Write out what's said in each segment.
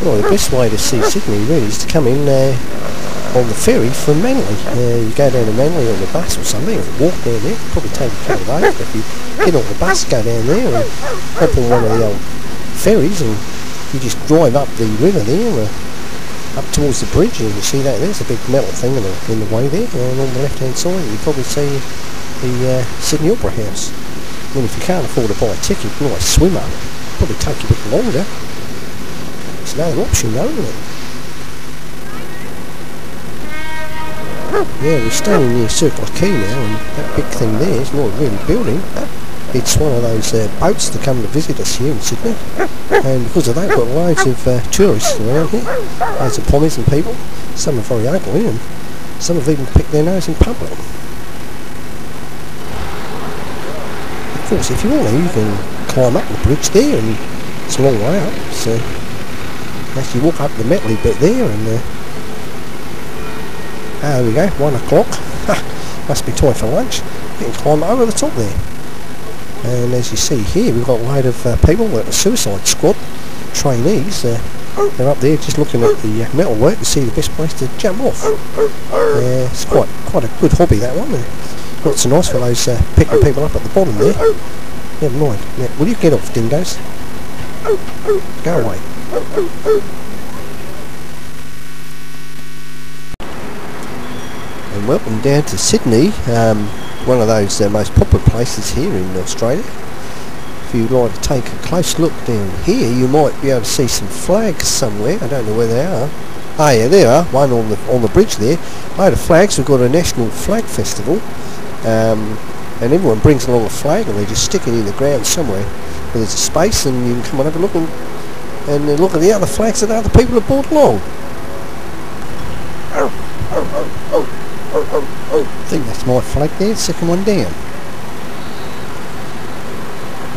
Well, the best way to see Sydney really is to come in on the ferry from Manly. You go down to Manly on the bus or something, or walk down there, probably take a couple of days, but if you get on the bus, go down there and hop on one of the old ferries and you just drive up the river there, up towards the bridge, and you see that there's a big metal thing in the way there, and on the left hand side you probably see the Sydney Opera House. And if you can't afford to buy a ticket, you can always swim up. Probably take a bit longer. It's another option though, isn't it? Yeah, we're standing near Circular Quay now, and that big thing there is not really a building. It's one of those boats that come to visit us here in Sydney, and because of that we've got loads of tourists around here, loads of pommies and people. Some are very ugly and some have even picked their nose in public. Of course, if you want to, you can climb up the bridge there, and it's a long way up, so actually walk up the metally bit there, and there we go, 1 o'clock. Must be time for lunch. You can climb over the top there. And as you see here, we've got a load of people, like the Suicide Squad trainees. They're up there just looking at the metal work to see the best place to jump off. It's quite a good hobby, that one. Not so nice for those picking people up at the bottom there. Never mind. Now, will you get off, dingoes? Go away. And welcome down to Sydney, one of those most popular places here in Australia. If you'd like to take a close look down here, you might be able to see some flags somewhere. I don't know where they are. Oh yeah, there are, one on the bridge there. Load of flags. We've got a National Flag Festival, and everyone brings along a flag and they just stick it in the ground somewhere where there's a space, and you can come and have a look and look at the other flags that other people have brought along. I think that's my flag there, second one down.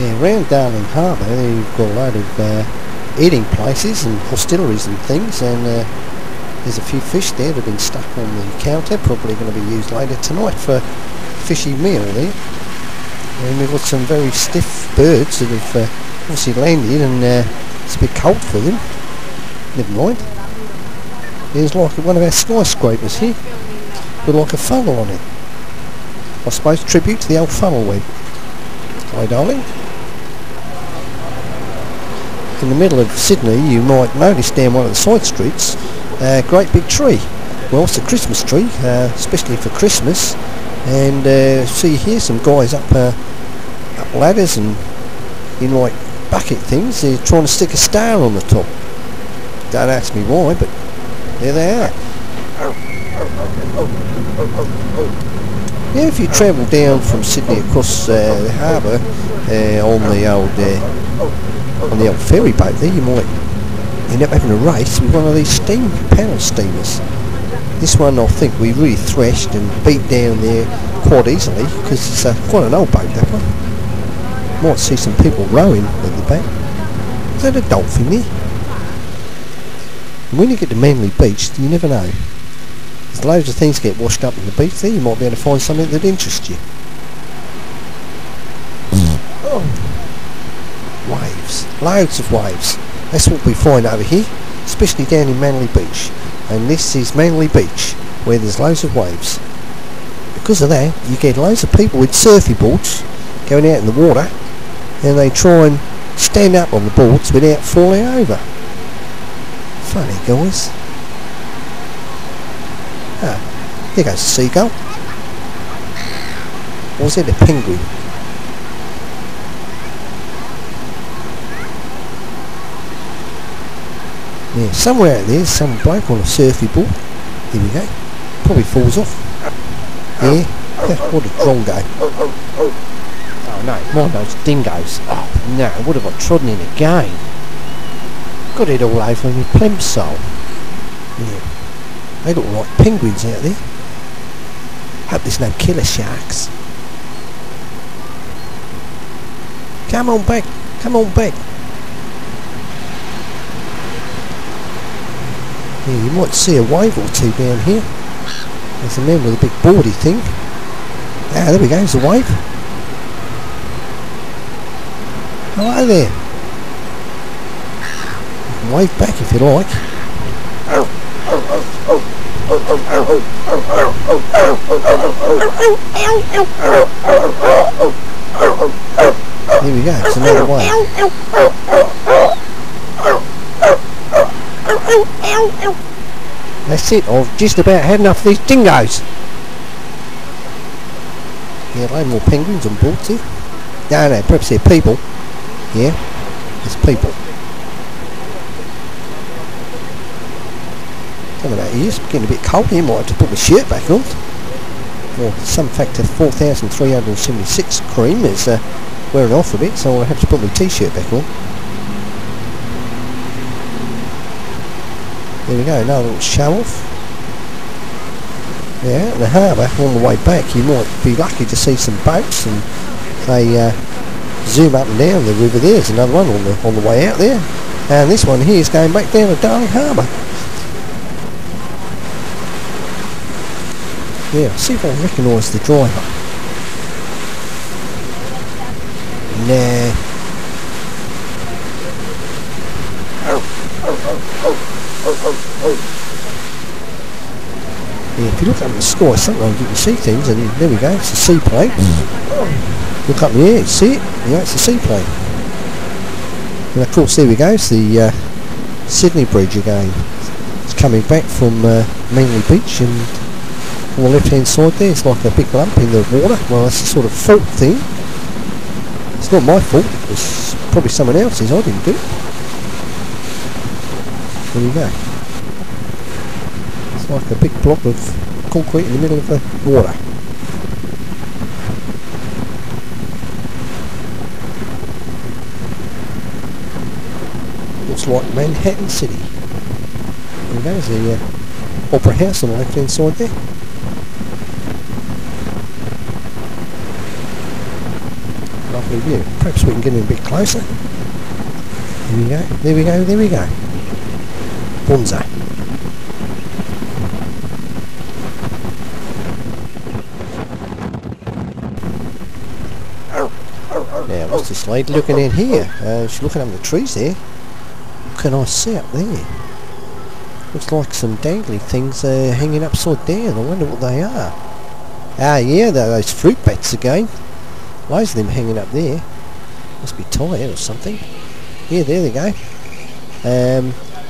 Yeah, around Darling Harbour you've got a load of eating places and hosteleries and things, and there's a few fish there that have been stuck on the counter, probably going to be used later tonight for a fishy meal there. And we've got some very stiff birds that have obviously landed, and it's a bit cold for them. Never mind. There's like one of our skyscrapers here with like a funnel on it. I suppose tribute to the old funnel web. Hi darling. In the middle of Sydney you might notice down one of the side streets a great big tree. Well, it's a Christmas tree, especially for Christmas, and see here some guys up ladders and in like bucket things. They're trying to stick a star on the top. Don't ask me why, but there they are. Yeah, if you travel down from Sydney across the harbour on the old ferry boat there, you might end up having a race with one of these steam paddle steamers. This one I think we really thrashed and beat down there quite easily, because it's quite an old boat, that one. Might see some people rowing at the back. Is that a dolphin there? And when you get to Manly Beach, you never know. There's loads of things get washed up in the beach there. You might be able to find something that interests you. Oh. Waves. Loads of waves. That's what we find over here, especially down in Manly Beach. And this is Manly Beach, where there's loads of waves. Because of that, you get loads of people with surfy boards going out in the water, and they try and stand up on the boards without falling over. Funny guys. Ah, there goes a seagull. Or was it a penguin? Yeah, somewhere out there's some bloke on a surfy board. Here we go. Probably falls off. Yeah, what a drongo. Oh no, mind those dingoes. Oh no, what have I trodden in again? Got it all over my plimsoll. Yeah. They look like penguins out there. Hope there's no killer sharks. Come on back, come on back. Yeah, you might see a wave or two down here. There's a man with a big boardy thing. Ah, there we go, there's a wave. Hello there. wave back if you like. Here we go, it's another wave. That's it, I've just about had enough of these dingoes. Yeah, a load more penguins on board too. No, perhaps they're people. Yeah, it's people. Don't know about you, it's getting a bit cold here, might have to put my shirt back on. Well, some factor 4,376 cream is wearing off a bit, so I'll have to put my t-shirt back on. There we go, another little show off. Yeah, out in the harbour, on the way back, you might be lucky to see some boats, and they zoom up and down the river. There's another one on the way out there, and this one here is going back down to Darling Harbour. Yeah, see if I recognise the driver. Nah. Yeah, if you look up in the sky, sometimes you can see things, and there we go, it's a seaplane. Look up in the air, see it? Yeah, it's a seaplane. And of course, there we go, it's the Sydney Bridge again. It's coming back from Manly Beach, and on the left hand side there, it's like a big lump in the water. Well, it's a sort of fault thing. It's not my fault, it's probably someone else's, I didn't do it. There we go. It's like a big block of concrete in the middle of the water. Looks like Manhattan City. There we go, there's the Opera House on the left hand side there. Lovely view. Perhaps we can get in a bit closer. There we go, there we go, there we go. Bonza. Now, what's this lady looking in here? She's looking up the trees there. What can I see up there? Looks like some dangly things hanging upside down. I wonder what they are. Ah, yeah, they're those fruit bats again. Loads of them hanging up there. Must be tired or something. Yeah, there they go.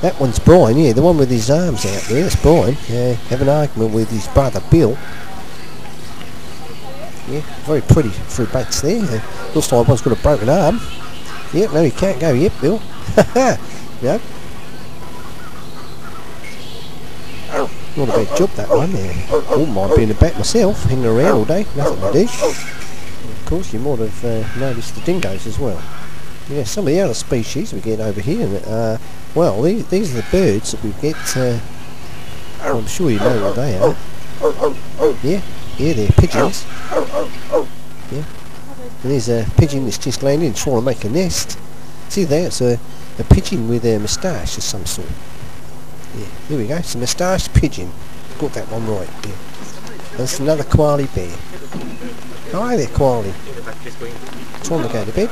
That one's Brian, yeah, the one with his arms out there, that's Brian. Have an argument with his brother Bill. Yeah, very pretty fruit bats there. Looks like one's got a broken arm. Yep, no, he can't go yet, Bill. Yep. Not a bad job, that one there. Oh, might be in the back myself, hanging around all day, nothing to do. Of course, you might have noticed the dingoes as well. Yeah, some of the other species we get over here, well, these are the birds that we get, I'm sure you know what they are. Yeah, they're pigeons. Yeah, and there's a pigeon that's just landed and trying to make a nest. See there, it's a pigeon with a moustache of some sort. Yeah, there we go, it's a moustached pigeon. Got that one right, yeah. That's another koala bear. Hi there, koala. Time to go to bed.